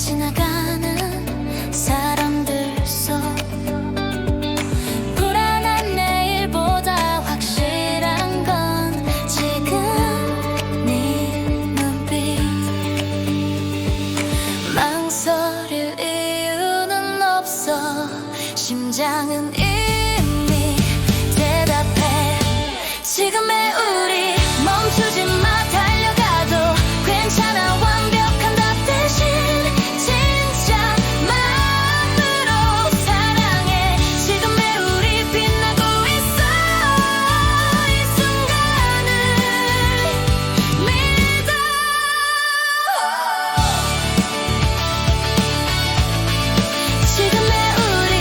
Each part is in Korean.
지나가는 사람들 속 불안한 내일보다 확실한 건 지금 네 눈빛. 망설일 이유는 없어. 심장은 이미 대답해. 지금의 우리 멈추지 마. 달려가도 괜찮아. 완벽한 답 대신 진짜 마음으로 사랑해. 지금의 우리 빛나고 있어. 이 순간을 믿어. 지금의 우리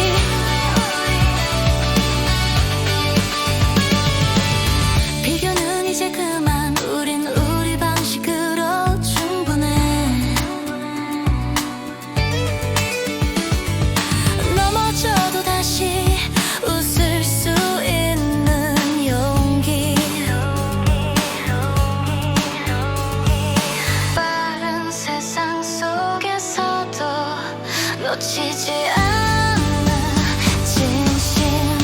비교는 이제 그만. 우린 우리 방식으로 충분해. 넘어져도 다시 웃을 수 있는 용기. 빠른 세상 속에서도 놓치지 않는 진심.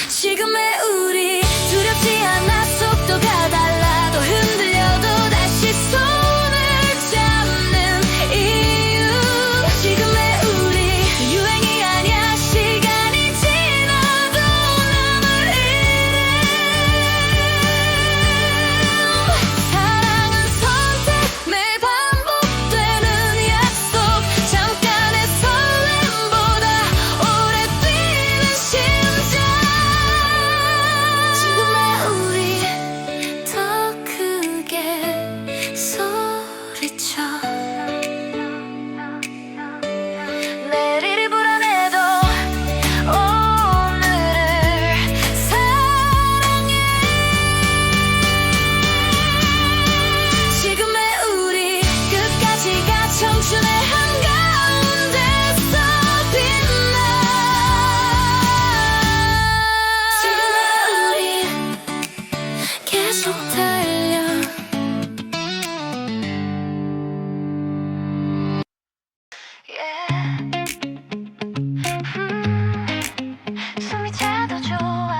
지금의 우리 두렵지 않아. 속도가 달라도 흔들려도 다시 손을 잡는 이유. 지금의 우리 유행이 아니야. 시간이 지나도 남을 이름. 사랑은 선택. 매일 반복되는 약속. 잠깐의 설렘보다 오래 뛰는 심장. 지금의 우리 더 크게 소리쳐. 내일이 불안해도 오늘을 사랑해. 지금의 우리 끝까지가 청춘의 한가운데서 빛나. 지금의 우리 계속 달려. 숨이 차도 좋아.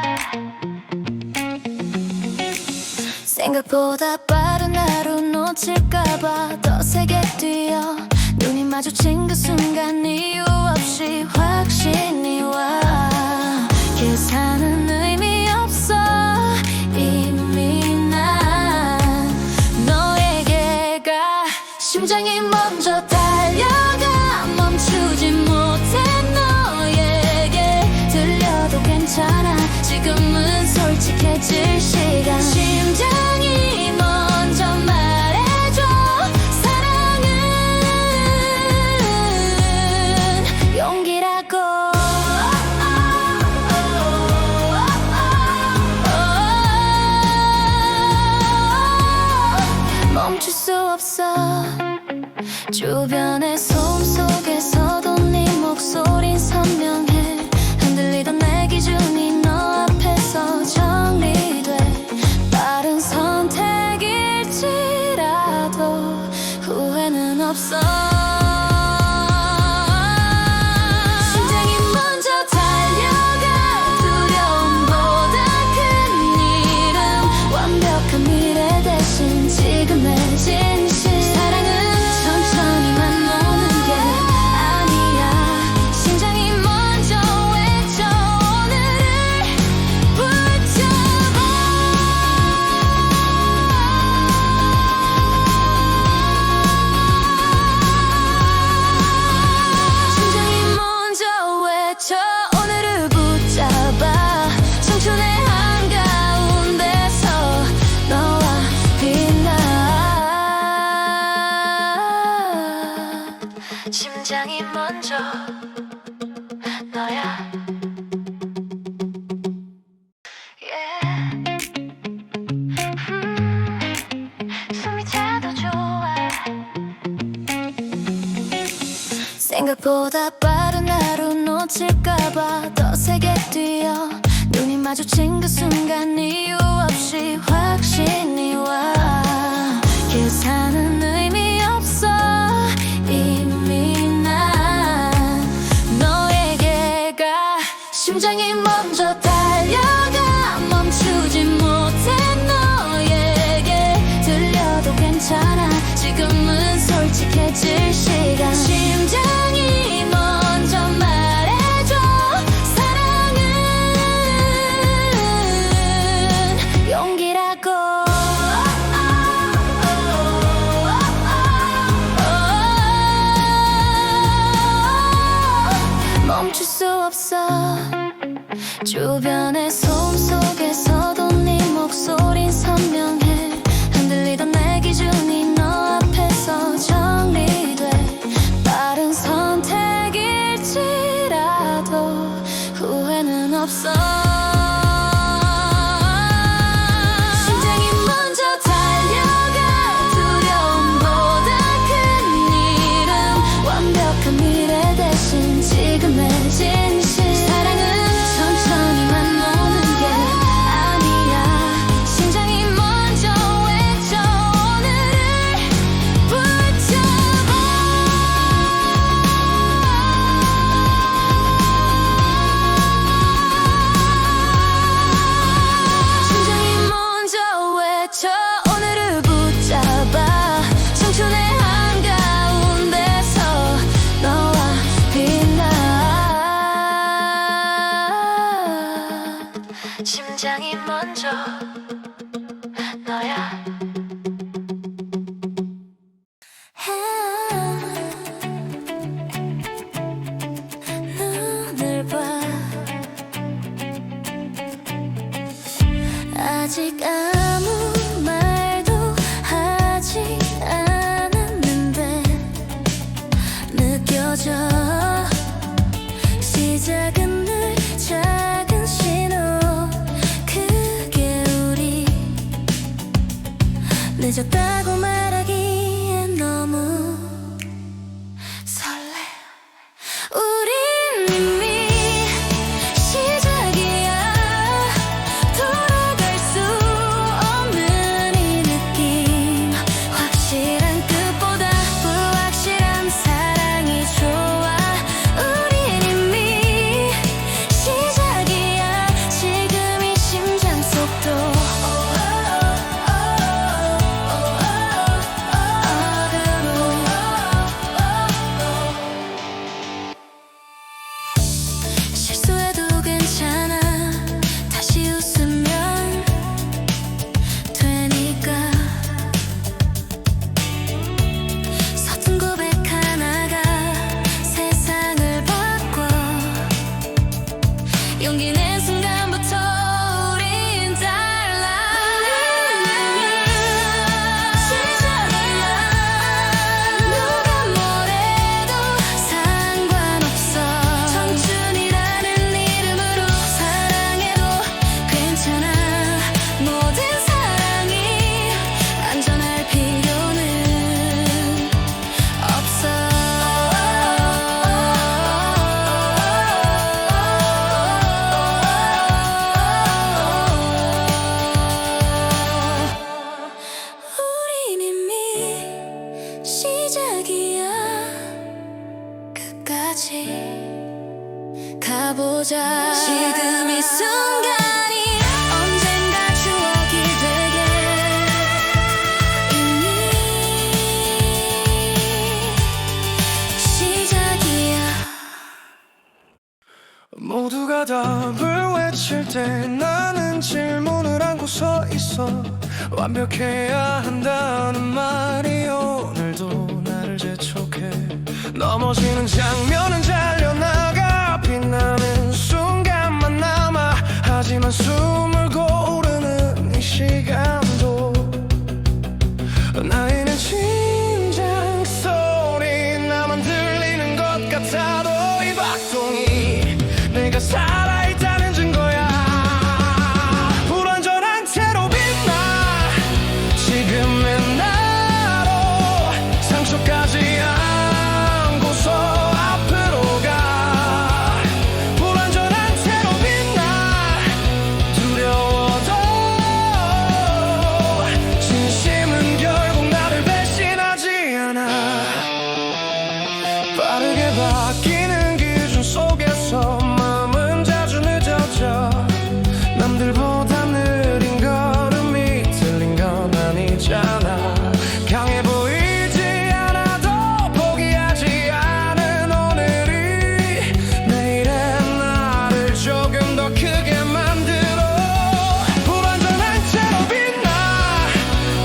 생각보다 빠른 하루 놓칠까봐 더 세게 뛰어. 눈이 마주친 그 순간 이유 없이 확신이 와. 계산은 의미 없어. 이미 난 너에게 가. 심장이 먼저 달려가. 멈추지 못해. 너에게 들려도 괜찮아. 지금은 솔직해질 시간. 심장이 먼저 말해줘. 사랑은 용기라고. 멈출 수 없어. 주변의 소음 속에서도 네 목소린 선명해. 흔들리던 내 기준이 너 앞에서 정리돼. 빠른 선택일지라도 후회는 없어. 심장이 먼저 달려가. 두려움보다 큰 일은 완벽한 미래 대신 지금의 진실. 사랑은 천천히만 오는 게 아니야. 심장이 먼저 외쳐. 오늘을 붙잡아. 심장이 먼저 외쳐. 오늘을 붙잡아. 청춘의 한가운데서 너와 빛나. 심장이 먼저 너야. 숨이 차도 좋아. 생각보다 빠른 하루 놓칠까봐 더 세게 뛰어. 눈이 마주친 그 순간 이유 없이 확신이 와. 계산은 의미 없어. 이미 없어. 주변의 소음 속에서도 네 목소린 선명해. 흔들리던 내 기준이 너 앞에서 정리돼. 빠른 선택일지라도 후회는 없어. 지금의 진실 사랑은 천천히만 오는 게 아니야. 심장이 먼저 외쳐 오늘을 붙잡아. 심장이 먼저 외쳐 오늘을 붙잡아. 청춘의 한가운데서 너와 빛나. 심장이 먼저 너야. 눈을 봐. 아직 아무 말도 하지 않았는데 느껴져. 시작은 늘 작은 신호. 그게 우리 늦었다고 말하기엔 너무 설레. 우린 이미 시작이야. 돌아갈 수 없는 이 느낌. 확실한 끝보다 불확실한 사랑이 좋아. 우린 이미 시작이야. 지금 이 심장 속도. 실수해도 괜찮아. 다시 웃으면 되니까. 서툰 고백 하나가 세상을 바꿔. 용기 낸 순간부터 우린 달라. 시작이야. 누가 뭐래도 상관없어. 청춘이라는 이름으로 사랑해도 괜찮아. 모든 사랑이 안전할 필요는 없어. 우린 이미 시작이야. 끝까지 가보자. 지금 이 순간이 언젠가 추억이 되게. 이미 시작이야. 모두가 답을 외칠 때 나는 질문을 안고 서 있어. 완벽해야 한다는 말이 오늘도 나를 재촉해. 넘어지는 장면은 잘려나가. 빛나는 순간만 남아. 하지만 숨을 고르는 이 시간도 나이는 심장 소리 나만 들리는 것 같아도 이 박동이 내가 살아있다는 증거야. 불완전한 채로 빛나. 지금의 나로 상처까지 안고서 앞으로 가. 불완전한 채로 빛나. 두려워도 진심은 결국 나를 배신하지 않아. 빠르게 바뀌는 기준 속에서 마음은 자주 늦어져. 남들보다 느린 걸음이 틀린 건 아니잖아. 강해 보이지 않아도 포기하지 않은 오늘이 내일의 나를 조금 더 크게 만들어. 불완전한 채로 빛나.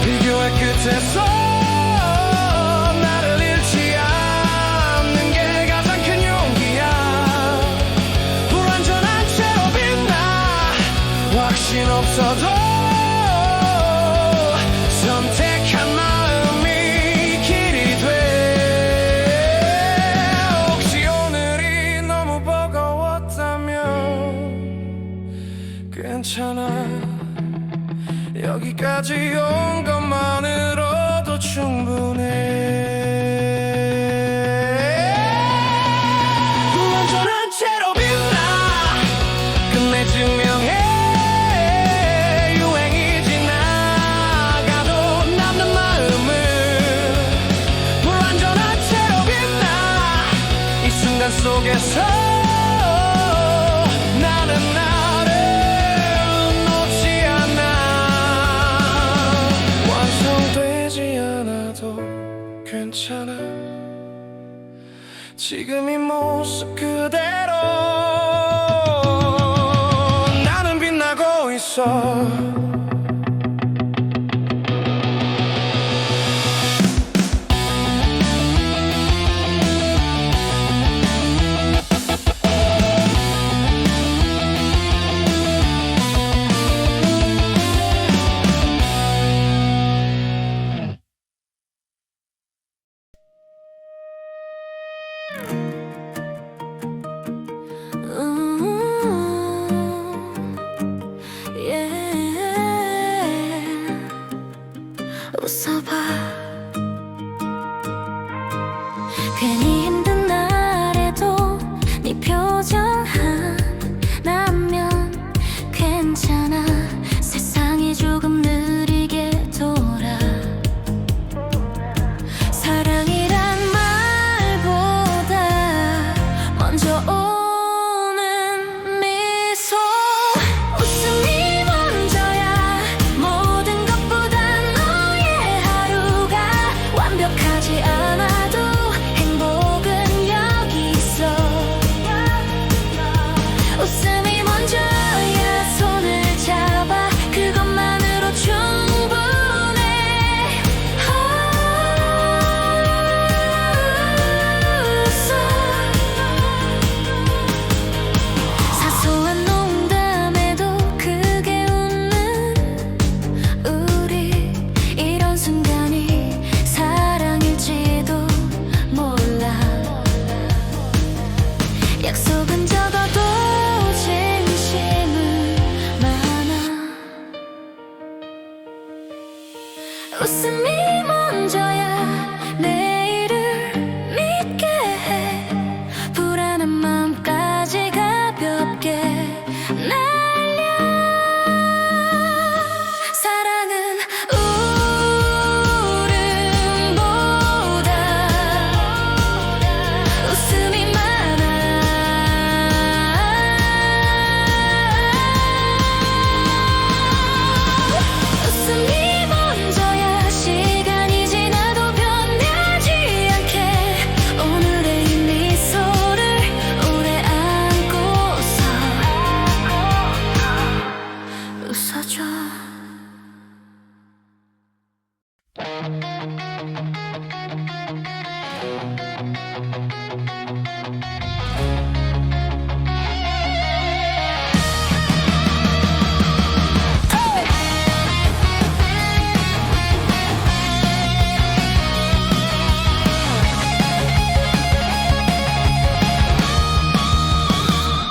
비교의 끝에서 나를 잃지 않는 게 가장 큰 용기. 있어도 선택한 마음이 길이 돼. 혹시 오늘이 너무 버거웠다면 괜찮아. 여기까지 온 것만으로도 충분해. 불완전한 채로 빛나 끝내 증명해. 유행이 지나가도 남는 마음을 불완전한 채로 빛나. 이 순간 속에서 나는 나를 놓지 않아. 완성되지 않아도 괜찮아. 지금 이 모습 그대로 나는 빛나고 있어. 웃어봐. 괜히 힘든 날에도 네 표정 하나면 괜찮아. 세상이 조금 느리게 돌아. 사랑이란 말보다 먼저 오는 미소. 웃음이 먼저야. 모든 것보다 너의 하루가 완벽하지 않아도 행복은 여기 있어. 웃음이 먼저야. 손을 잡아. 그것만으로 충분해. 웃어. 사소한 농담에도 크게 웃는 우리. 이런 순간이 사랑일지도 몰라. 약속은 적어도 진심은 많아. 웃음이 먼저야. 내일을 믿게 해. 불안한 마음까지 가볍게 날려. 사랑은 울음보다 웃음이 많아. 웃음이 먼저야. 시간이 지나도 변하지 않게 오늘의 이 미소를 오래 안고서 웃어줘.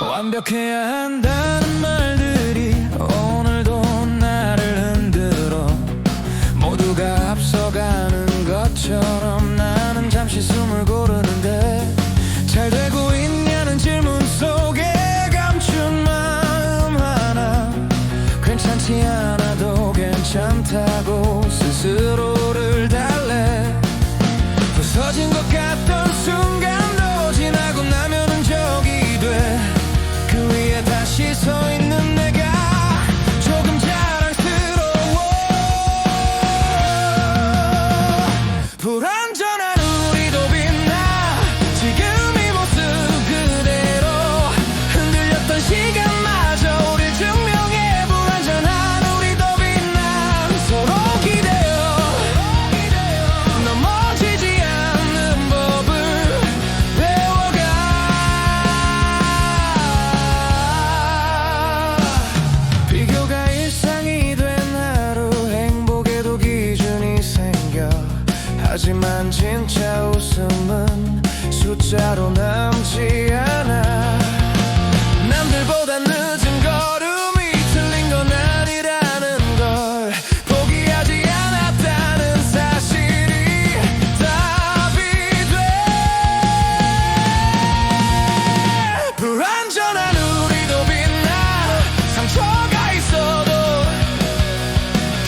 완벽해야 한다는 말들이 오늘도 나를 흔들어. 모두가 앞서가는 것처럼 나는 잠시 숨을 고르는데 잘 되고 있냐는 질문 속에 감춘 마음 하나. 괜찮지 않아도 괜찮다고 스스로를 달래. 부서진 것 같던 순간도 지나고 나면은 적이 돼. 그 위에 다시 서 남지 않아. 남들보다 늦은 걸음이 틀린 건 아니라는 걸 포기하지 않았다는 사실이 답이 돼. 불완전한 우리도 빛나. 상처가 있어도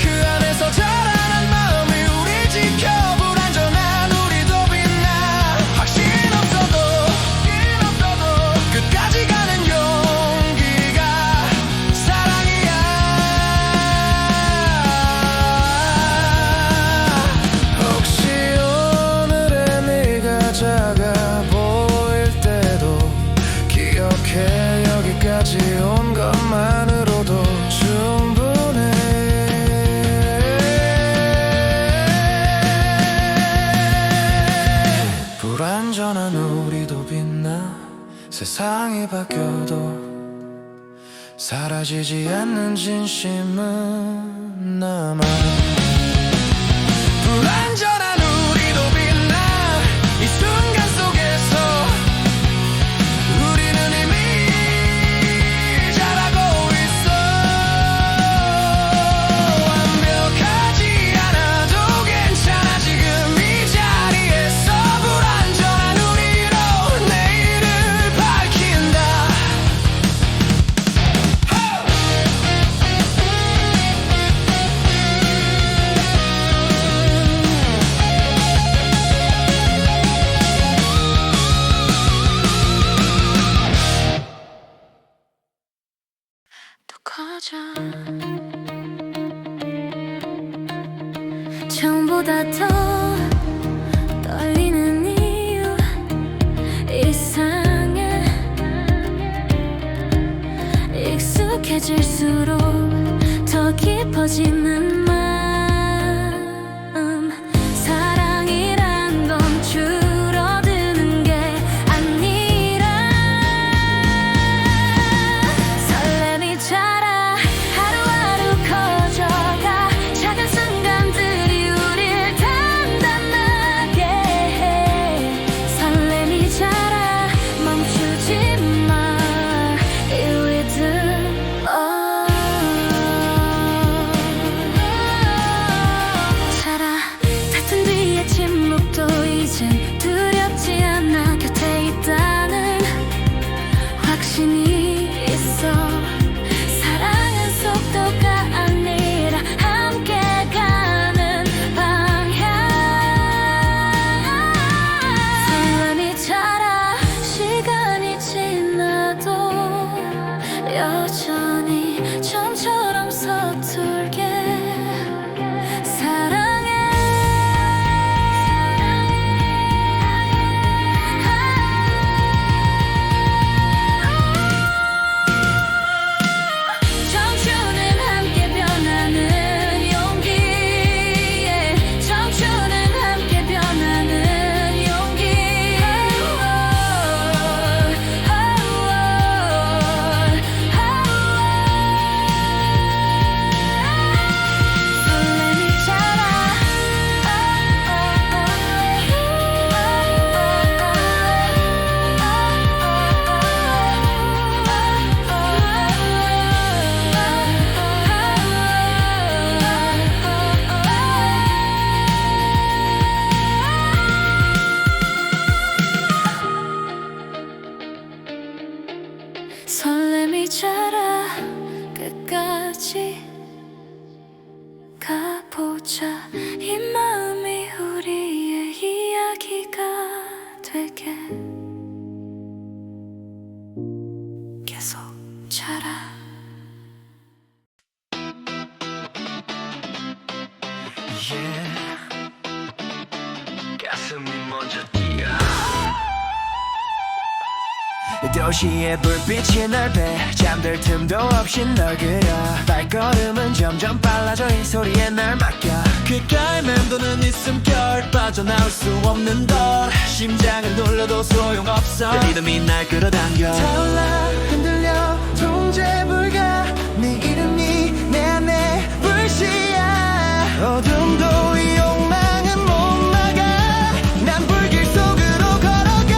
그 안에서 자라난 마음이 우리 지켜. 불완전한 우리도 빛나. 확신 없어도 끝까지 가는 용기가 사랑이야. 혹시 오늘의 네가 작아 보일 때도 기억해. 여기까지 온 것만으로도 충분해. 불완전한 우리도 빛나. 세상이 바뀌어도 사라지지 않는 진심은 남아. 불완전한 우리도 빛나. 이 순간 속에서 우리는 이미 잘하고 있어. 완벽하지 않아도 괜찮아. 지금 이 자리에서 불완전한 우리로 내일을 밝힌다. 더 커져. 처음보다 더 떨리는 이유 이상해. 익숙해질수록 더 깊어지는 마음. 사랑이란 건 줄어드는 게 아니라 설렘이 자라. 하루하루 커져가. 작은 순간들이 우릴 단단하게 해. 설렘이 자라. 멈추지 마. 이 리듬 자라. 다툰 뒤의 침묵도 이젠 두렵지 않아. 곁에 있다는 확신이 있어. 사랑은 속도가 아니라 함께 가는 방향. 설렘이 자라. 시간이 지나도 여전히 처음처럼 서툴게 사랑해. 청춘은 함께 변하는 용기. 청춘은 함께 변하는 용기. 설렘이 자라. 설렘이 자라. 끝까지 가보자. 이 마음이 우리의 이야기가 되게 계속 자라. 가슴이 먼저 뛰어. 도시의 불빛이 널 배. 잠들 틈도 없이 널 그려. 발걸음은 점점 빨라져. 이 소리에 날 맡겨. 귓가에 맴도는 이 숨결. 빠져나올 수 없는 덜. 심장을 눌러도 소용없어. 리듬이 날 끌어당겨. 타올라 흔들려 통제 불가. 네 이름이 내 안에 불씨야. 어둠도 이 욕망은 못 막아. 난 불길 속으로 걸어가.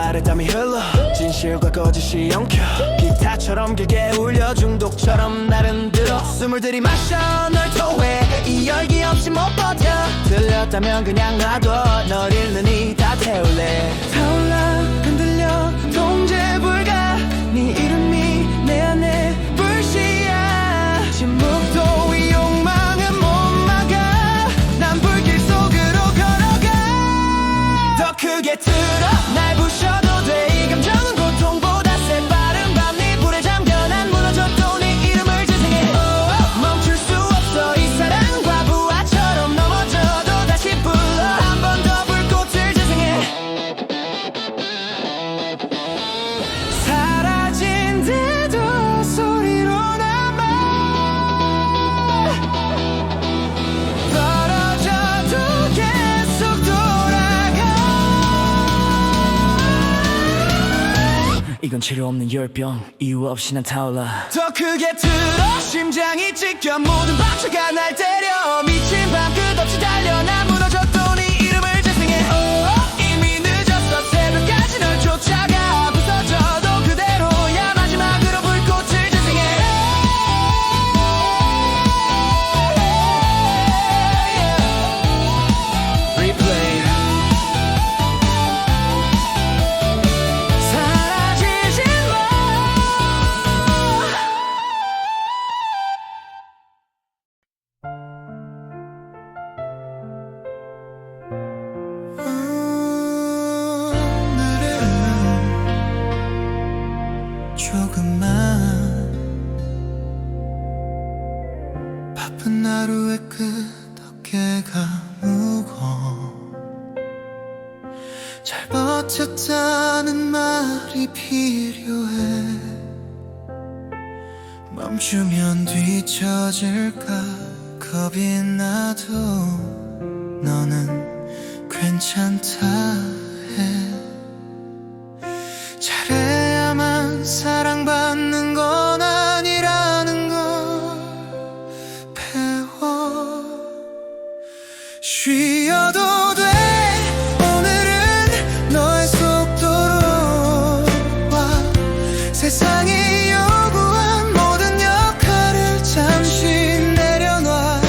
말에 땀이 흘러 진실과 거짓이 엉켜 기타처럼 길게 울려 중독처럼 나른 들어 숨을 들이마셔 널 토해 이 열기 없이 못 버텨 들렸다면 그냥 놔둬 널 잃느니 다 태울래 타올라 흔들려 통제 불가 네 이름이 내 안에 불씨야 침묵도 이 욕망은 못 막아 난 불길 속으로 걸어가 더 크게 틀어 날 부셔도 돼 이 감정은 고통보다 새빠른 밤 네 불에 잠겨 난 무너져도 네 이름을 재생해 멈출 수 없어 이 사랑과 부하처럼 넘어져도 다시 불러 한 번 더 불꽃을 재생해 사라진데도 소리로 남아 떨어져도 계속 돌아가 이건 치료 없는 열병 이유 없이 난 타올라 더 크게 틀어 심장이 찢겨 모든 박자가 날 때려 미친 밤 끝없이 달려 난 무너졌도 네 이름을 재생해 이미 늦었어 새벽까지 널 쫓아가 부서져도 그대로야 마지막으로 불꽃을 재생해 Replay 사라지지 마 오늘은 조금만 바쁜 하루의 끝 어깨가 무거워 잘 버텼다는 말이 필요해 멈추면 뒤처질까 겁이 나도 너는 괜찮다 해 잘해야만 사랑받는 건 아니라는 걸 배워 쉬어도 돼 오늘은 너의 속도로 와 세상이 요구한 모든 역할을 잠시 내려놔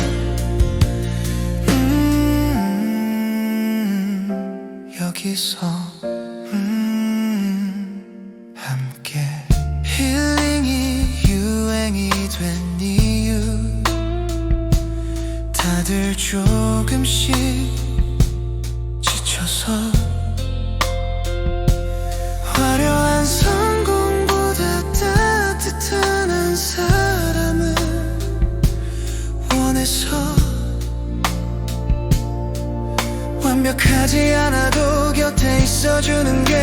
여기서 함께 힐링이 유행이 된 이유 다들 조금씩 지쳐서 화려한 성공보다 따뜻한 한 사람을 원해서 완벽하지 않아도 곁에 있어주는 게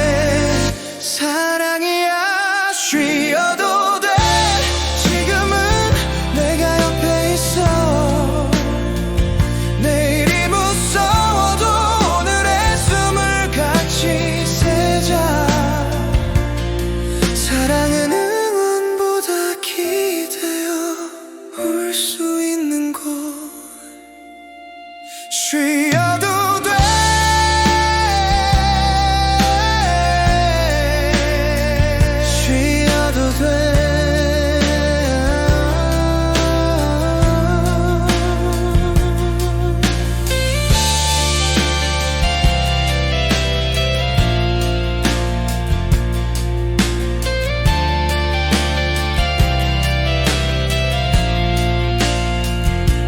사랑이야 쉬어도 돼 지금은 내가 옆에 있어 내일이 무서워도 오늘의 숨을 같이 세자 사랑은 응원보다 기대어 올 수 있는 곳 쉬어도 돼 쉬어도 돼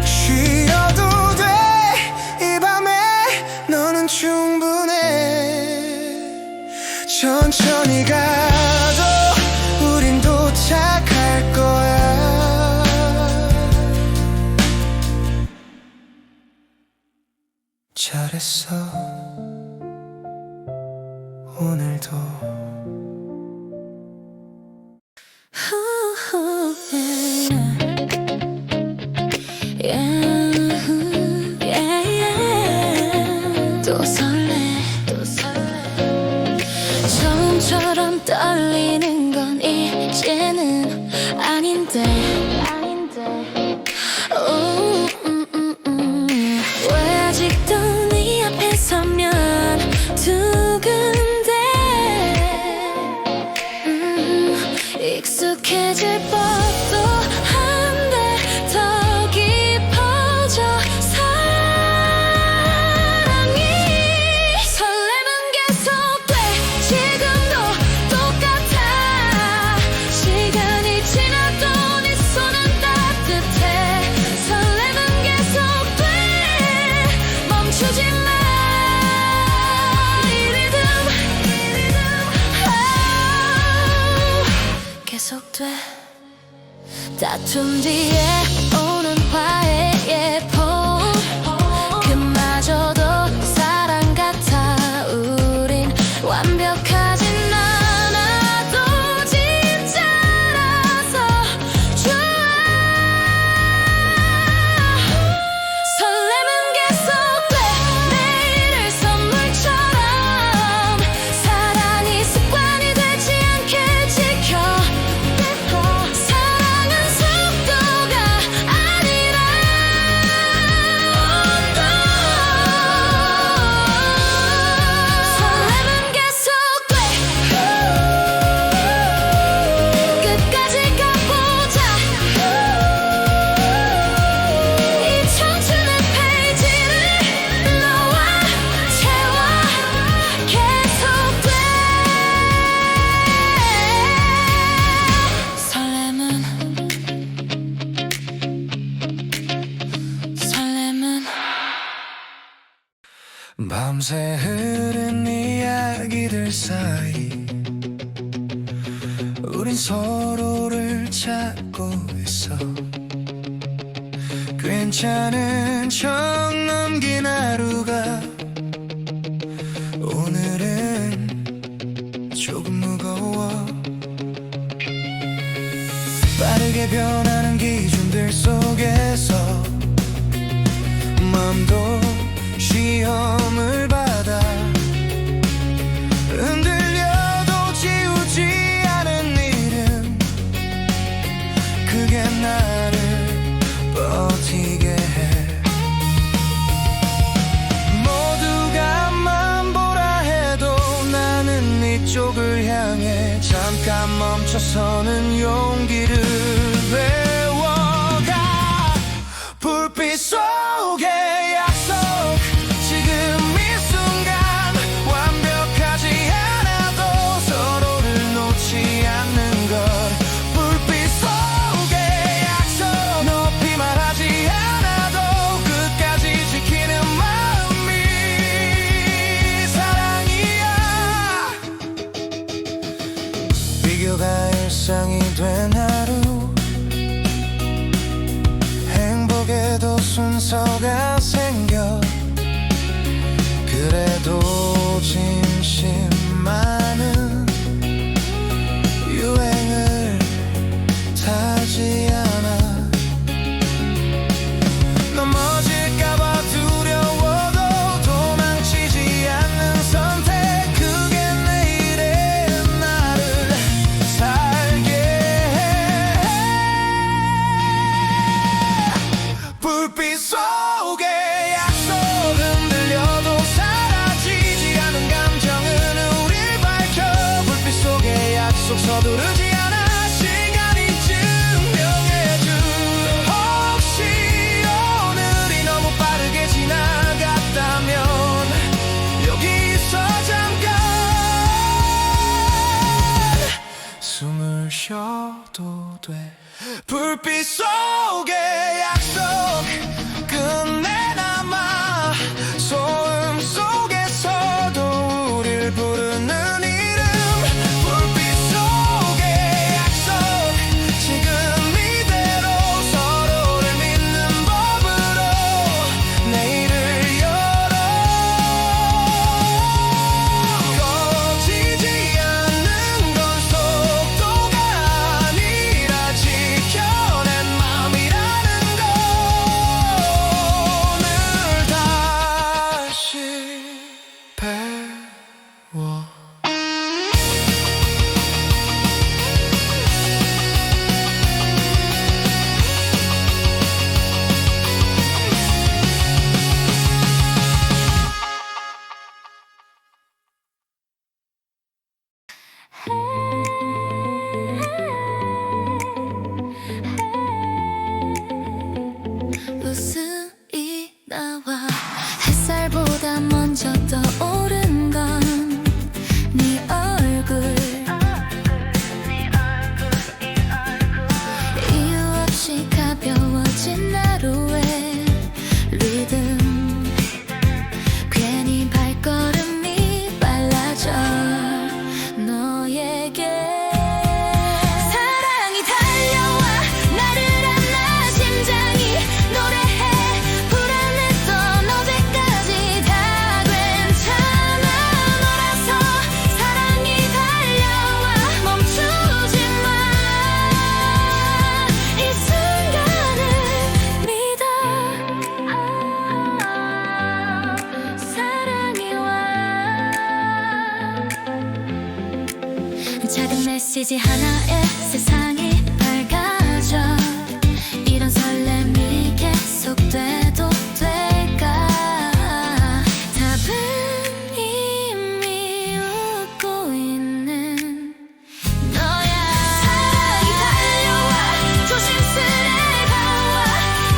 쉬어도 돼 이 밤에 너는 충분해 천천히 가도 우린 도착할 거야 잘했어 오늘도 또 설레 처음처럼 떨리는 건 이제는 아닌데 왜 아직도 네 앞에 서면 두근데 다툼 뒤에 오는 화해의 포옹 그마저도 사랑 같아 우린 완벽하진 않아도 진짜라서 좋아 설렘은 계속돼 내일을 선물처럼 사랑이 습관이 되지 않게 지켜 사랑은 속도가 아니라 설렘은 계속돼 끝까지 가보자 이 청춘의 페이지를 너와 채워 계속돼 설렘은 밤새 흐른 이야기들 사이 우린 서로를 찾고 있어 괜찮은 척 넘긴 하루가 오늘은 조금 무거워 빠르게 변하는 기준들 속에서 마음도 시험을 받아 흔들려도 지우지 않은 일은 그게 나를 버티게 해 모두가 맘보라 해도 나는 이쪽을 향해 잠깐 멈춰서는 용기를 배워가 불빛 속에 약속 지금 이 순간 완벽하지 않아도 서로를 놓지 않는 것 불빛 속에 약속 높이 말하지 않아도 끝까지 지키는 마음이 사랑이야 비교가 일상이 된 하루 행복에도 순서가 생겨 그래도 진심만은 유행을 타지 않아 넘어질까봐 두려워도 도망치지 않는 선택 그게 내일의 나를 살게 해 불빛 속에 약속 흔들려도 사라지지 않은 감정은 우릴 밝혀 불빛 속에 약속 서두르지 않아 시간이 증명해줄 혹시 오늘이 너무 빠르게 지나갔다면 여기서 잠깐 숨을 쉬어도 돼 불빛 속에 약속 메시지 하나에 세상이 밝아져. 이런 설렘이 계속돼도 될까? 답은 이미 웃고 있는 너야. 사랑이 달려와 조심스레 가와.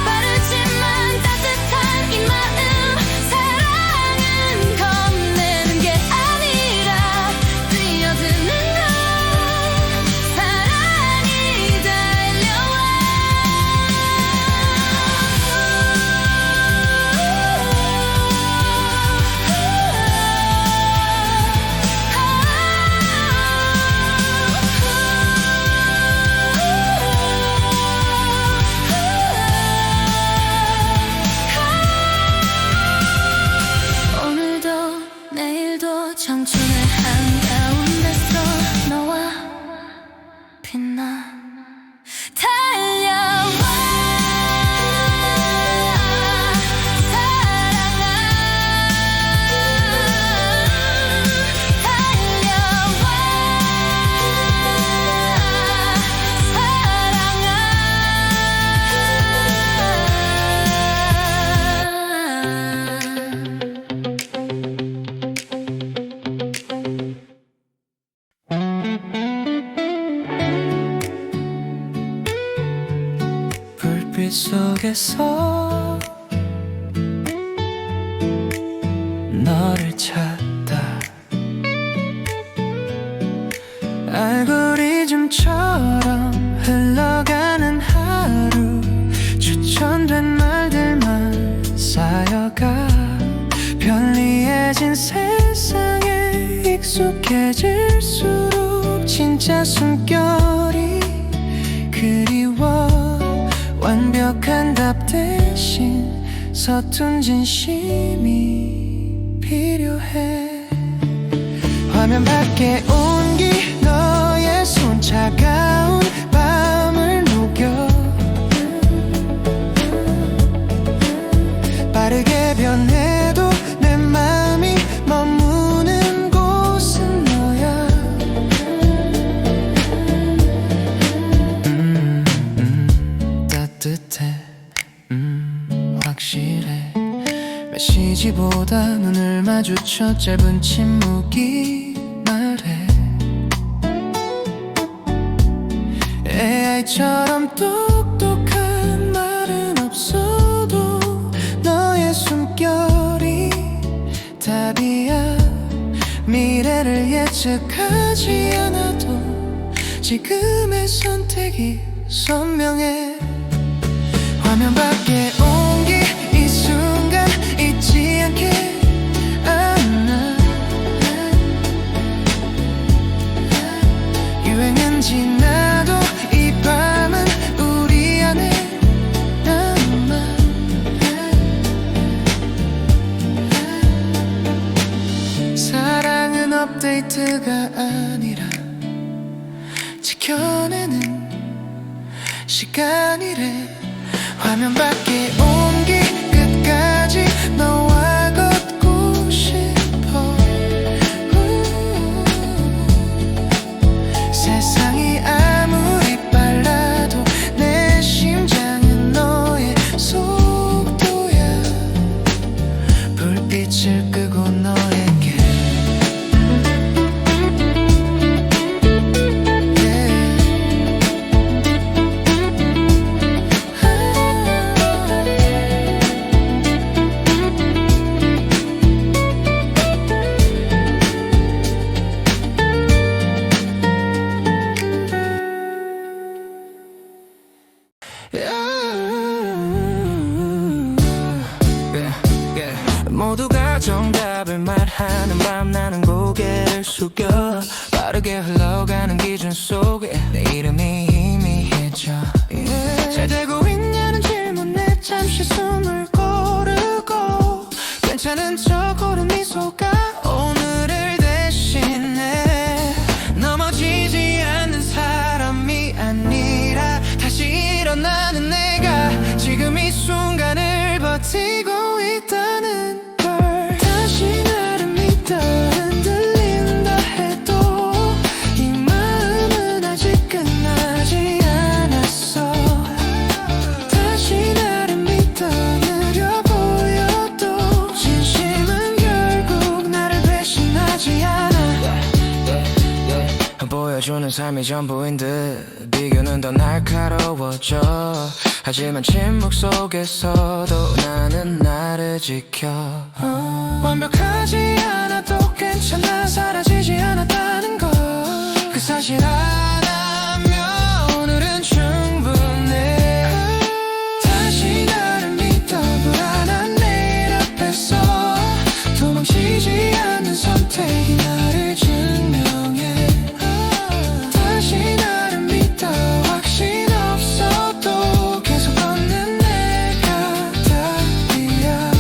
빠르지만 따뜻한 이 마음. 사랑은 겁내는 게 아니라 뛰어드는 너. 사랑이 달려와. 오늘도 내일도 청춘의 한가운데서 너와 빛나. 달려와 사랑아. 달려와 사랑아. 불빛 속에서 너를 찾다. 알고리즘처럼 흘러가는 하루. 추천된 말들만 쌓여가. 편리해진 세상에 익숙해질수록 진짜 숨결이 그리워. 완벽한 답 대신 서툰 진심이 필요해. 화면 밖에 온기 너의 손. 차가운 밤을 녹여. 빠르게 변해도 내 맘이 머무는 곳은 너야. 따뜻해, 확실해. 메시지보다 눈을 마주쳐 짧은 침묵이 말해. AI처럼 똑똑한 말은 없어도 너의 숨결이 답이야. 미래를 예측하지 않아도 지금의 선택이 선명해. 화면 밖에 온기 이 순간 잊지 않게 안아. 유행은 지나도 이 밤은 우리 안에 남아. 사랑은 업데이트가 아니라 지켜내는 시간이래. 화면 밖에 온기 끝까지 너와 걷고 싶어. 세상이 아무리 빨라도 내 심장은 너의 속도야. 불빛을 끄고 너에게 모두가 정답을 말하는 밤 나는 고개를 숙여. 빠르게 흘러가는 기준 속에 내 이름이 희미해져. 잘 되고 있냐는 질문에 잠시 숨을 고르고 괜찮은 척 고른 미소가 오늘을 대신해. 넘어지지 않는 사람이 아니라 다시 일어나는 내가 지금 이 순간을 버티고 있다는 걸. 다시 나를 믿어 흔들린다 해도 이 마음은 채워주는 삶이 전부인 듯 비교는 더 날카로워져 하지만 침묵 속에서도 나는 나를 지켜 완벽하지 않아도 괜찮아 사라지지 않았다는 것 그 사실 하나면 오늘은 충분해 다시 나를 믿어 불안한 내일 앞에서 도망치지 않는 선택이 나를 증명해 다시 나를 믿어 확신 없어도 계속 걷는 내가 답이야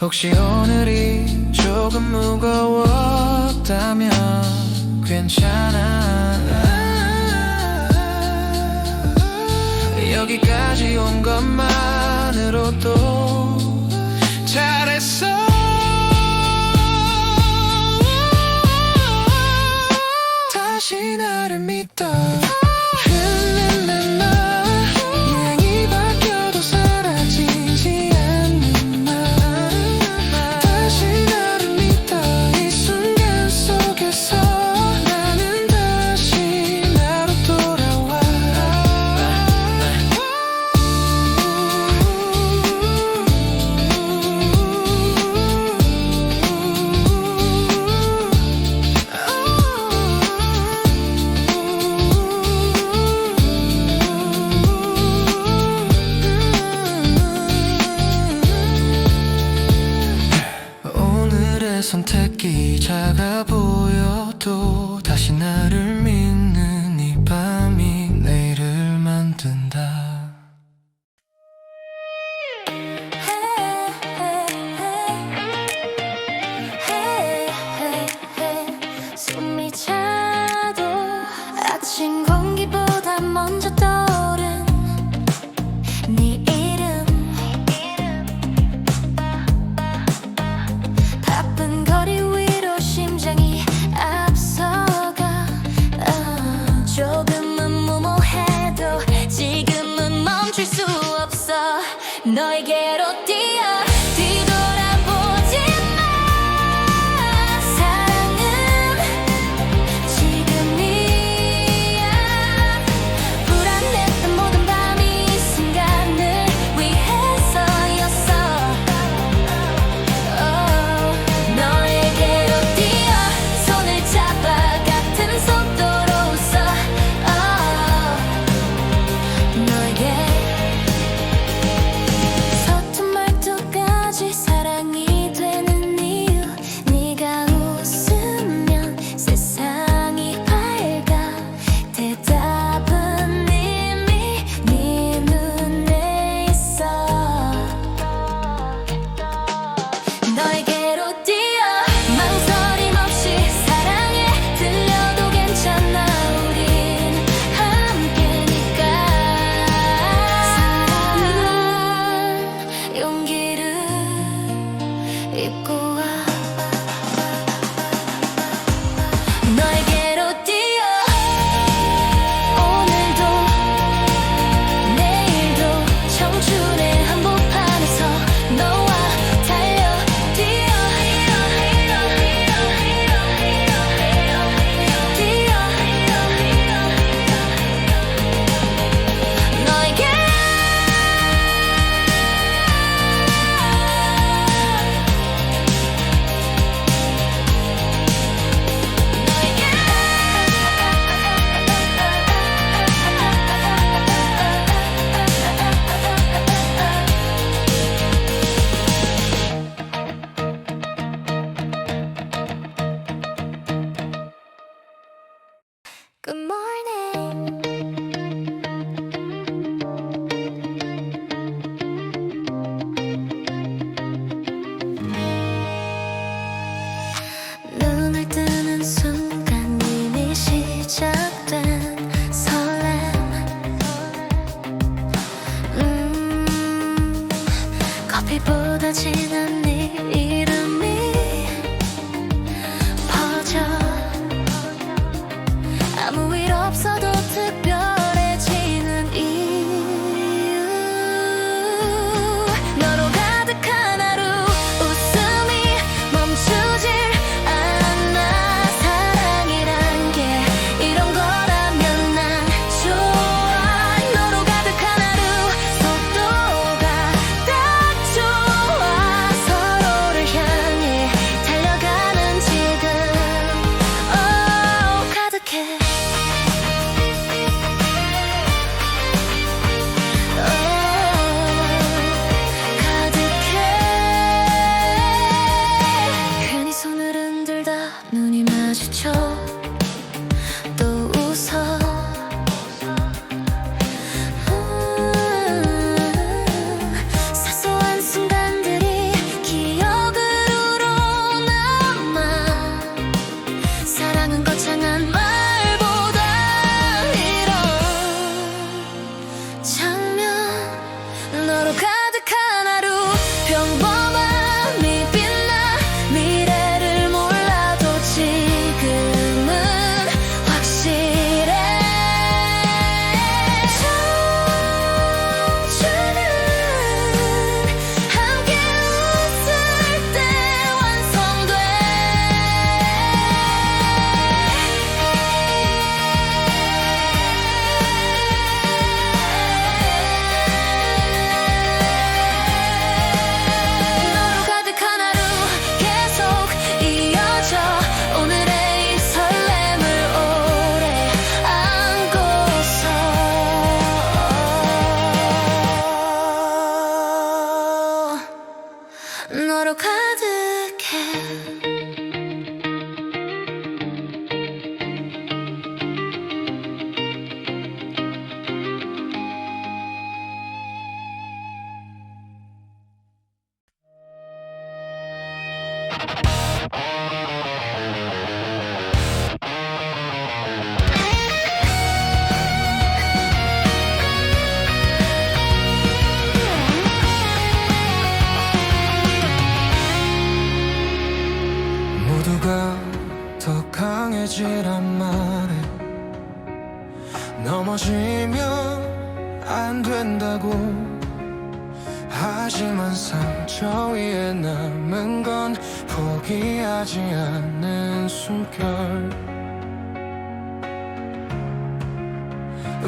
혹시 오늘이 조금 무거웠다면 괜찮아 여기까지 온 것만으로도 잘했어 다시 나를 믿어 흘린 내 말 유행이 바뀌어도 사라지지 않는 말 다시 나를 믿어 이 순간 속에서 나는 다시 나로 돌아와 오늘의 선택이 작아 보여도 다시 나를 믿는 이 밤이 내일을 만든다 숨이 차도 아침 공기보다 먼저 떠오른 네 이름 바쁜 거리 위로 심장이 앞서가 조금은 무모해도 지금은 멈출 수 없어 너에게로 뛰어 뒤돌아보지 마 사랑은 지금이야 불안했던 모든 밤이 이 순간을 위해서였어 너에게로 뛰어 손을 잡아 같은 속도로 웃어 너에게 서툰 말투까지 사랑이 되는 이유 네가 웃으면 세상이 밝아 대답은 이미 네 눈에 있어 너에게로 뛰어 망설임 없이 사랑해 들려도 괜찮아 우린 함께니까 사랑은 용기를 입고 와 너에게로 뛰어 오늘도 내일도 청춘의 한복판에서 너와 달려 뛰어 너에게 Good morning. 눈을 뜨는 순간 이미 시작된 설렘 커피보다 진한 네 이름이 퍼져 아무 일 없어도 특별해지는 이유 너로 가득한 하루 웃음이 멈추질 않아 사랑이란 하지만 상처 위에 남은 건 포기하지 않는 숨결.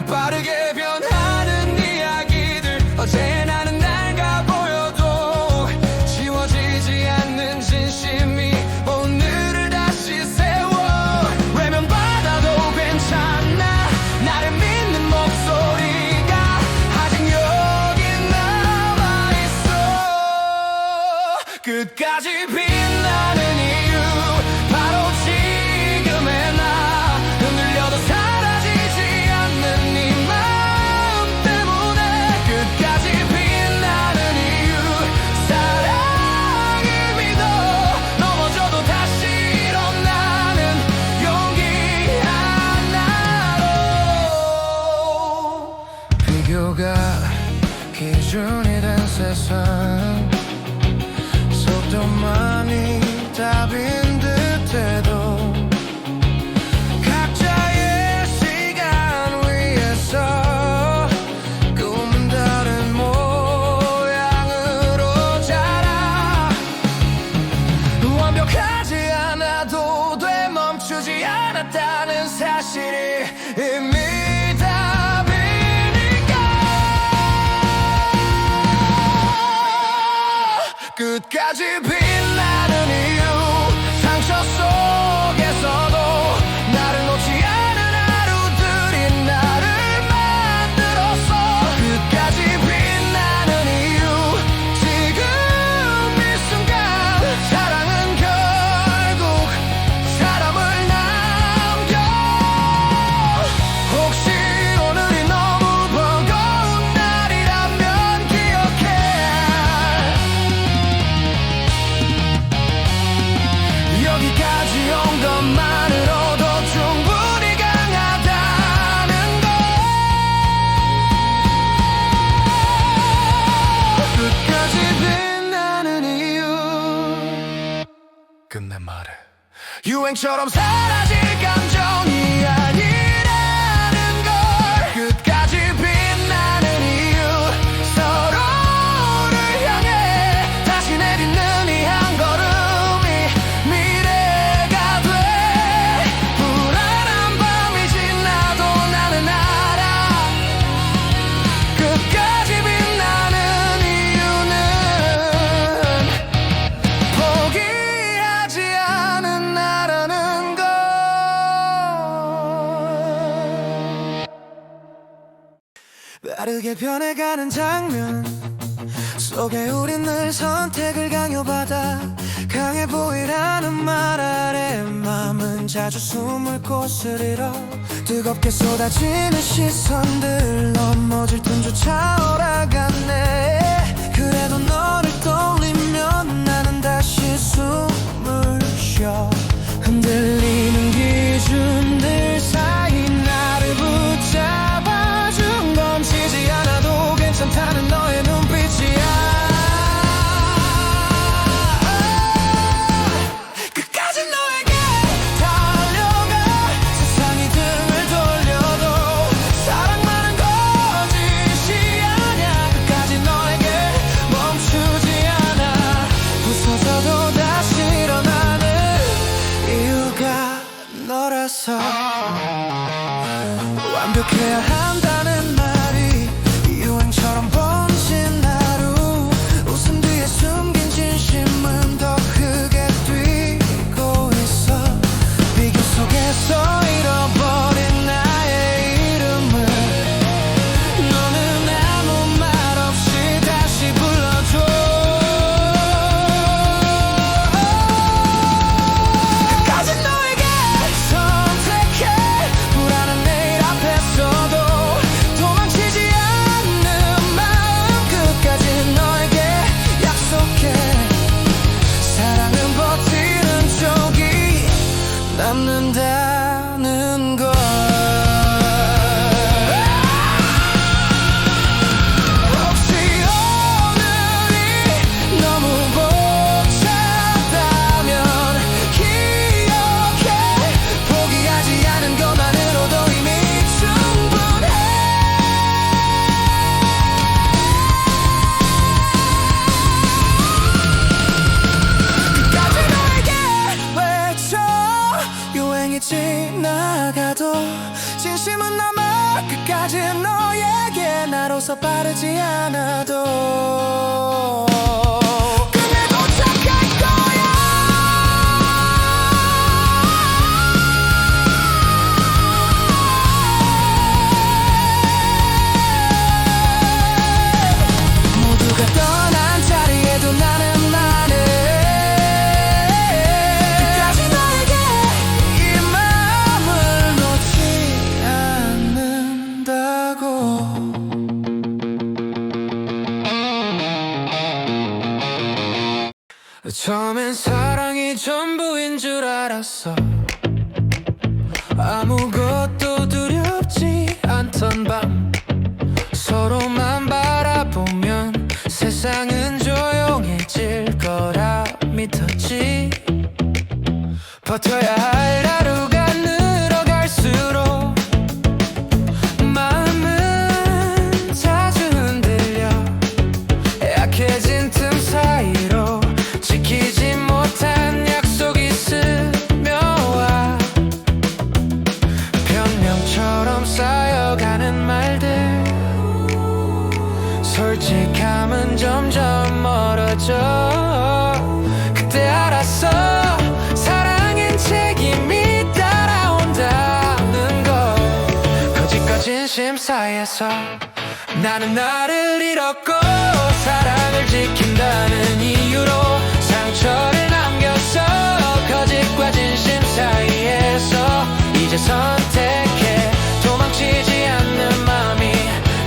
빠르게 변하는 이야기들, 어제 나는 낡아 보여도 지워지지 않는 진심이 오늘을 다시 세워. 외면받아도 괜찮아, 나를 믿는 목소리가 아직 여기 남아있어. 끝까지 빛나는 이유, 바로 지금의 나. 흔들려도 사라지지 않는 네 마음 때문에. 끝까지 빛나는 이유, 사랑을 믿어. 넘어져도 다시 일어나는 용기 하나로. 비교가 기준이 된 세상, 속도만이 답인 듯해도 각자의 시간 위에서 꿈은 다른 모양으로 자라. 완벽하지 않아도 돼, 멈추지 않았다는 사실이 이미 끝까지 빛나는 이유, 상처 속에서도 나를 놓지 않은 하루들이 나를 만들었어. 끝까지 빛나는 이유, 지금 이 순간. 사랑은 결국 사람을 남겨. 혹시 오늘이 너무 버거운 날이라면 기억해, 여기까지 온 것만으로도 충분히 강하다는 걸. 끝까지 빛나는 이유, 끝내 말해. 유행처럼 사라질 감정이 아니라는 걸. 끝까지 빛나는 이유, 서로를 향해 다시 내딛는 이 한 걸음이 미래가 돼. 불안한 밤이 지나도 나는 알아, 끝까지 빛나는 이유는 포기하지 않은 나라는 걸. 빠르게 변해가는 장면 속에 우린 늘 선택을 강요받아 강해 보이라는 말 아래 마음은 자주 숨을 곳을 잃어. 뜨겁게 쏟아지는 시선들, 넘어질 틈조차 오라갔네. 그래도 너를 떠올리면 나는 다시 숨을 쉬어. 흔들리는 기준들 사이 나를 붙잡아준 건 지지 않아도 괜찮다는 너의 눈빛이야. 끝까지 너에게 달려가. 세상이 등을 돌려도 사랑만은 거짓이 아냐. 빠르지 않아도 끝내 도착할 거야. 모두가 떠난 자리에도 나는 끝까지 너에게 이 마음을 놓지 않는다고. 처음엔 사랑이 전부인 줄 알았어. 아무것도 두렵지 않던 밤, 서로만 바라보면 세상은 조용해질 거라 믿었지. 버텨야 할 하루가 늘어갈수록 마음은 자주 흔들려. 약해진 틈 사이로 지키지 못한 약속이 스며와. 변명처럼 쌓여가는 말들, 솔직함은 점점 멀어져. 그때 알았어, 사랑엔 책임이 따라온다는 걸. 거짓과 진심 사이에서 나는 나를 잃었고, 사랑을 지킨다는 이유로 상처를 남겼어. 거짓과 진심 사이에서 이제 선택해. 도망치지 않는 마음이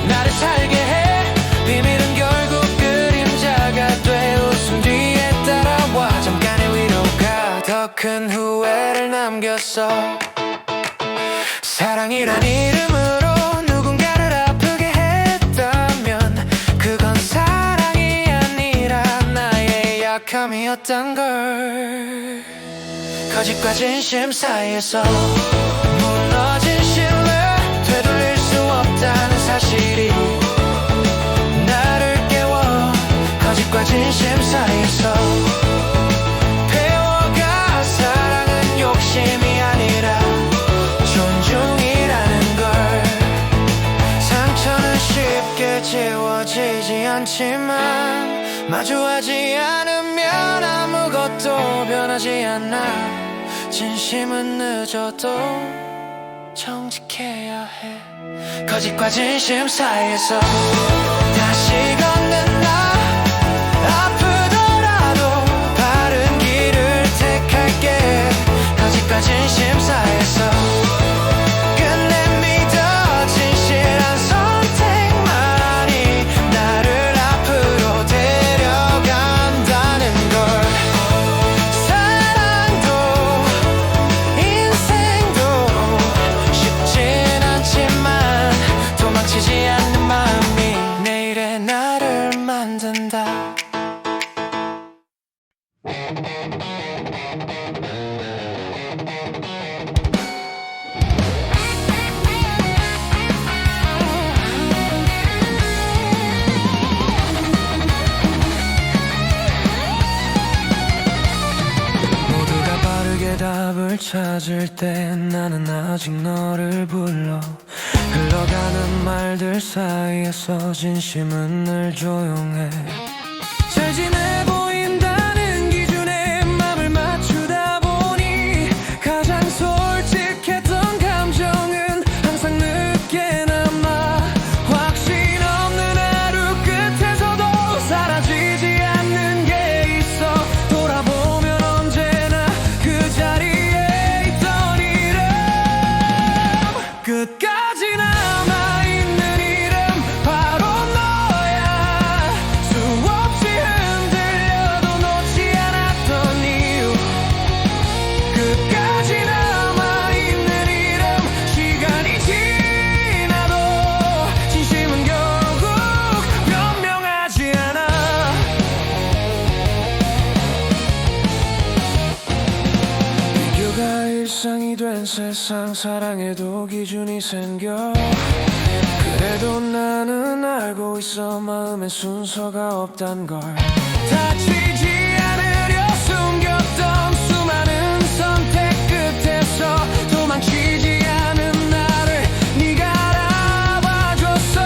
나를 살게 해. 비밀은 결국 그림자가 돼. 웃음 뒤에 따라와. 잠깐의 위로가 더 큰 후회를 남겼어. 사랑이란 이름으로 누군가를 아프게 했다면 그건 사랑이 아니라 나의 약함이었던 걸. 거짓과 진심 사이에서 무너진 신뢰, 되돌릴 수 없다는 사실이 나를 깨워. 거짓과 진심 사이에서 배워가. 사랑은 욕심이 아니라 존중이라는 걸. 상처는 쉽게 지워지지 않지만 마주하지 않으면 아무것도 변하지 않아. 진심은 늦어도 정직해야 해. 거짓과 진심 사이에서 다시 걷는 나. 아프더라도 바른 길을 택할게. 거짓과 진심 사이에서 끝내 믿어. 진실한 선택만이 나를 앞으로 데려간다는 걸. 사랑도 인생도 쉽진 않지만 도망치지 않는 마음이 내일의 나를 만든다. 모두가 빠르게 답을 찾을 때 나는 아직 너를 불러. 흘러가는 말들 사이에서 진심은 늘 조용해. 잘 지내 보인다는 기준에 맘을 맞추다 보니 가장 솔직했던 감정은 항상 늦게 남아. 확신 없는 하루 끝에서도 사라지지 않는 게 있어. 돌아보면 언제나 그 자리에 있던 이름, 끝까지 남아있는 이름 바로 너야. 수없이 흔들려도 놓지 않았던 이유, 끝까지 남아있는 이름. 시간이 지나도 진심은 결국 변명하지 않아. 비교가 일상이 된 세상, 사랑에도 기준이 생겨. 그래도 나는 알고 있어, 마음에 순서가 없단 걸. 다치지 않으려 숨겼던 수많은 선택 끝에서 도망치지 않은 나를 네가 알아봐줬어.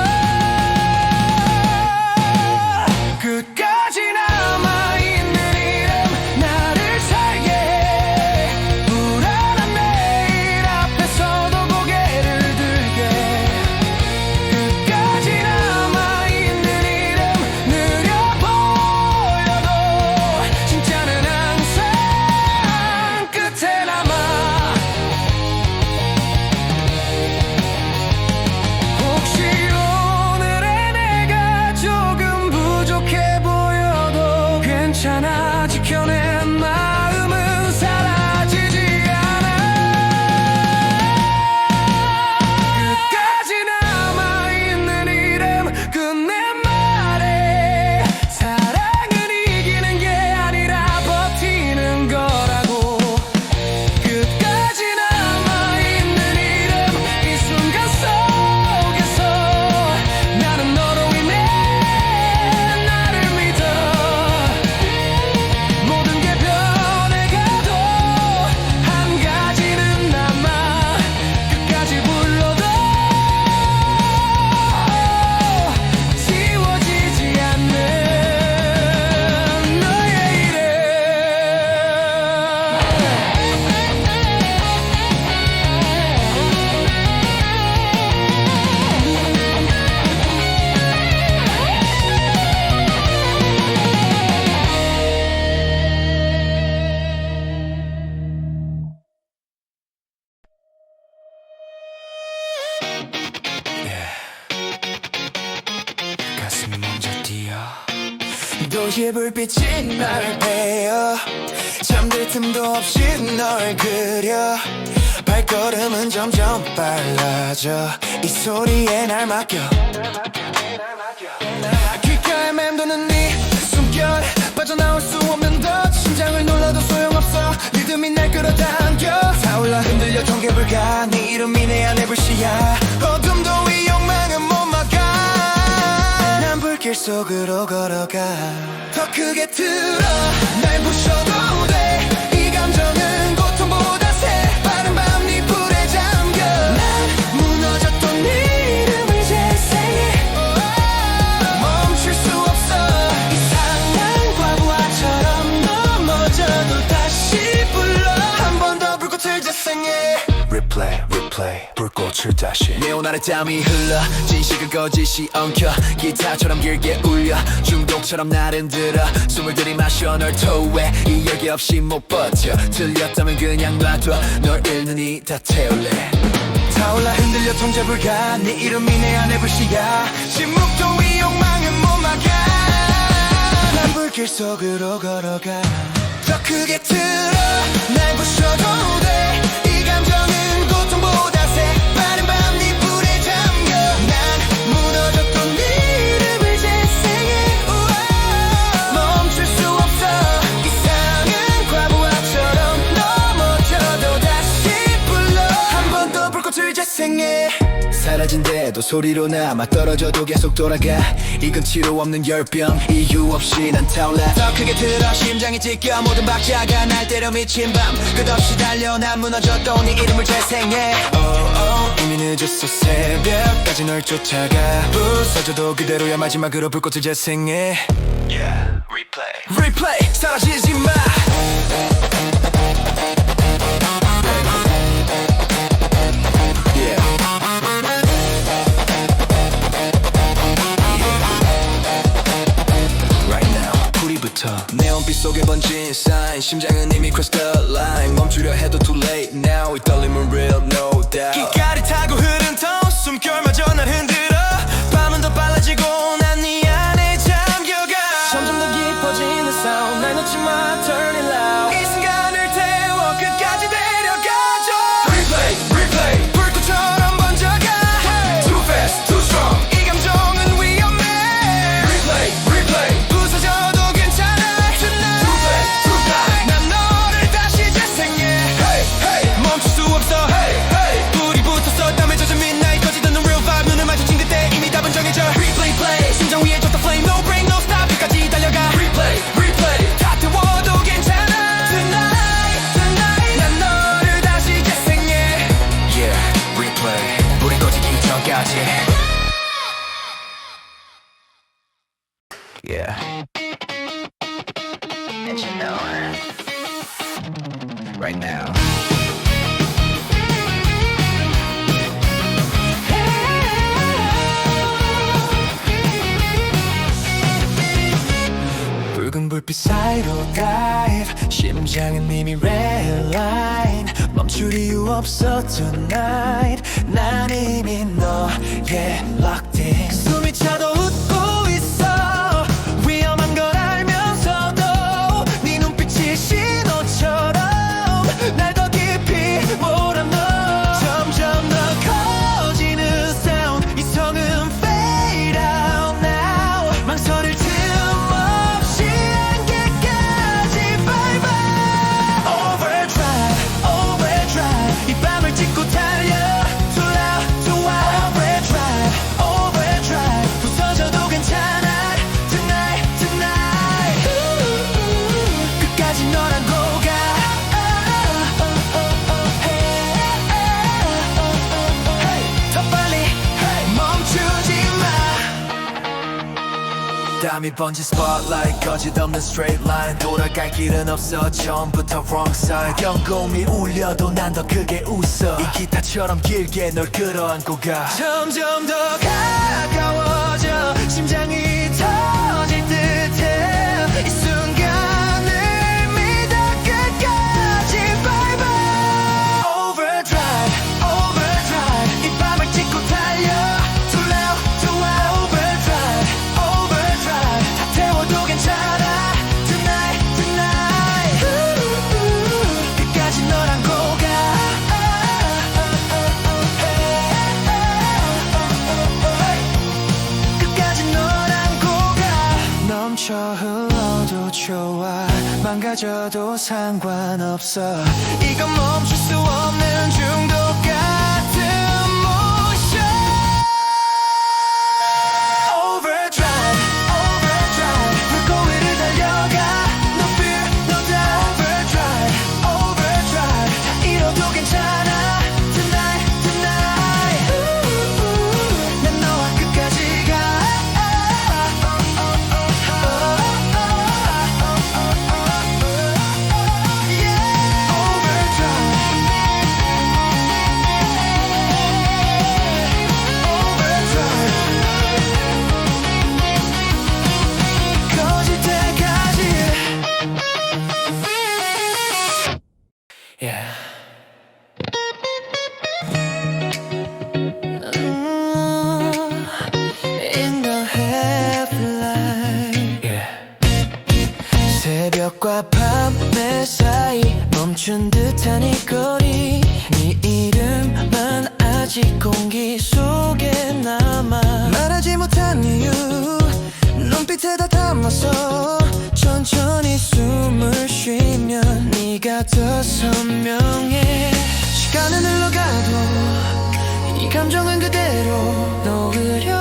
도시의 불빛이 날 베어 잠들 틈도 없이 널 그려 발걸음은 점점 빨라져 이 소리에 날 맡겨 귓가에 맴도는 네 숨결 빠져나올 수 없는 더 심장을 눌러도 소용없어 리듬이 날 끌어당겨 타올라 흔들려 통계 불가 네 이름이 내 안에 불씨야 어둠도 이 욕망은 못 막아 난 불길 속으로 걸어가 더 크게 틀어 날 부셔도 돼 이 감정은 고통보다 새빠른 밤 네 불에 잠겨 난 무너졌던 네 이름을 재생해 멈출 수 없어 이상한 과부하처럼 넘어져도 다시 불러 한 번 더 불꽃을 재생해 Replay, replay, 불꽃을 다시 네온 아래 땀이 흘러 진실과 거짓이 엉켜 기타처럼 길게 울려 중독처럼 날 흔들어 숨을 들이마셔 널 토해 이 열기 없이 못 버텨 틀렸다면 그냥 놔둬 널 잃는 이 다 태울래 타올라 흔들려 통제 불가 네 이름이 내 안에 불씨야 침묵도 이 욕망은 못 막아 난 불길 속으로 걸어가 더 크게 틀어 날 부셔도 돼 이 감정은 고통보다 새빠른 밤 네 불에 잠겨 난 무너졌던 네 이름을 재생해 멈출 수 없어 이상한 과부하처럼 넘어져도 다시 불러 한 번 더 불꽃을 재생해 사라진대도 소리로 남아 떨어져도 계속 돌아가 이건 치료 없는 열병 이유 없이 난 타올라 더 크게 틀어 심장이 찢겨 모든 박자가 날 때려 미친 밤 끝없이 달려 난 무너졌던 네 이름을 재생해 이미 늦었어 새벽까지 널 쫓아가 부서져도 그대로야 마지막으로 불꽃을 재생해 Replay 사라지지 마 네온빛 속에 번진 sign 심장은 이미 cross the line 멈추려 해도 too late now 이 떨림은 real no doubt 기가를 타고 흐른 톤 숨결마저 날 흔들어 밤은 더 빨라지고 난 네 안에 잠겨가 점점 더 깊어지는 sound 날 놓지 마 turn it loud 이 순간을 태워 끝까지 데려가줘 Replay replay 불꽃처럼 번져가 hey. Too fast too strong 이 감정은 위험해 Replay replay 부서져도 Yeah. And you know her. Right now. 붉은 불빛 사이로 dive 심장은 이미 red line 멈출 이유 없어 tonight 난 이미 너에 locked in 숨이 차도 웃고 있어 위험한 걸 알면서도 네 눈빛이 신호처럼 날 더 깊이 몰아넣어 점점 더 커지는 sound 이성은 fade out now 망설일 틈 없이 안개까지 밟아 overdrive overdrive 이 밤을 찢고 달려 too loud too wild overdrive overdrive 부서져도 괜찮아 tonight tonight 끝까지 너랑 고가 더 빨리 멈추지 마 땀이 번진 spotlight 거짓없는 straight line 돌아갈 길은 없어 처음부터 wrong side 경고음이 울려도 난 더 크게 웃어 이 기타처럼 길게 널 끌어안고 가 점점 더 가까워져 심장이 터질 듯해 이 순간을 믿어 끝까지 밟아 overdrive overdrive 이 밤을 찢고 달려 too loud too wild overdrive overdrive 다 태워도 괜찮아 가져도 상관없어. 이건 멈출 수 없는 중독 같은 모션. Overdrive, overdrive. 불꽃위를 달려가. No fear, no doubt. Overdrive, overdrive. 이뤄도 괜찮아. Tonight, tonight. 난 너와 끝까지 가. 꺼질 때까지. Yeah. In the headlight. Yeah. 새벽과 밤의 사이 멈춘 듯한 이 거리. 네 이름만 아직 공기 속에 남아. 말하지 못한 이유 눈빛에 다 담아서 천천히 숨을 쉬면 네가 더 선명해. 시간은 흘러가도 이 감정은 그대로. 놓으려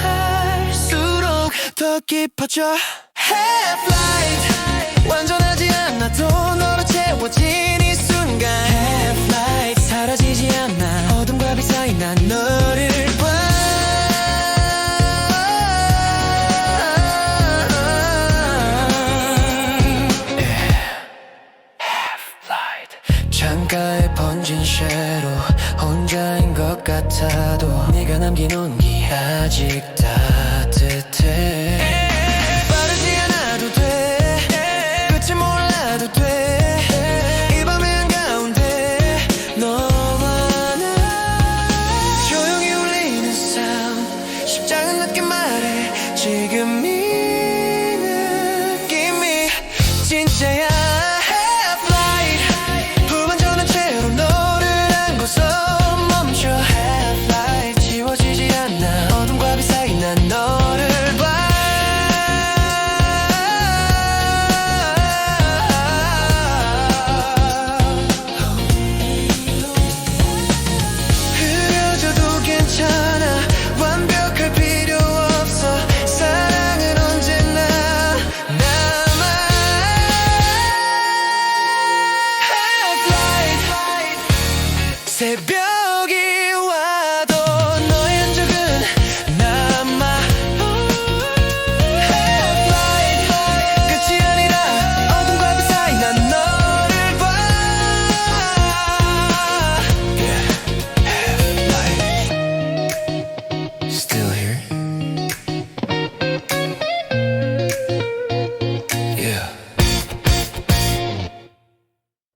할수록 더 깊어져. Half-light 완전하지 않아도 너로 채워진 이 순간. Half-light 사라지지 않아. 어둠과 빛 사이 난 너를 봐. 창가에 번진 섀도우 혼자인 것 같아도 네가 남긴 온기 아직 따뜻해. 빠르지 않아도 돼. 끝을 몰라도 돼. 이 밤의 한가운데 너와 나. 조용히 울리는 사운드 심장은 낮게 말해. 지금 이 느낌이 진짜야. 새벽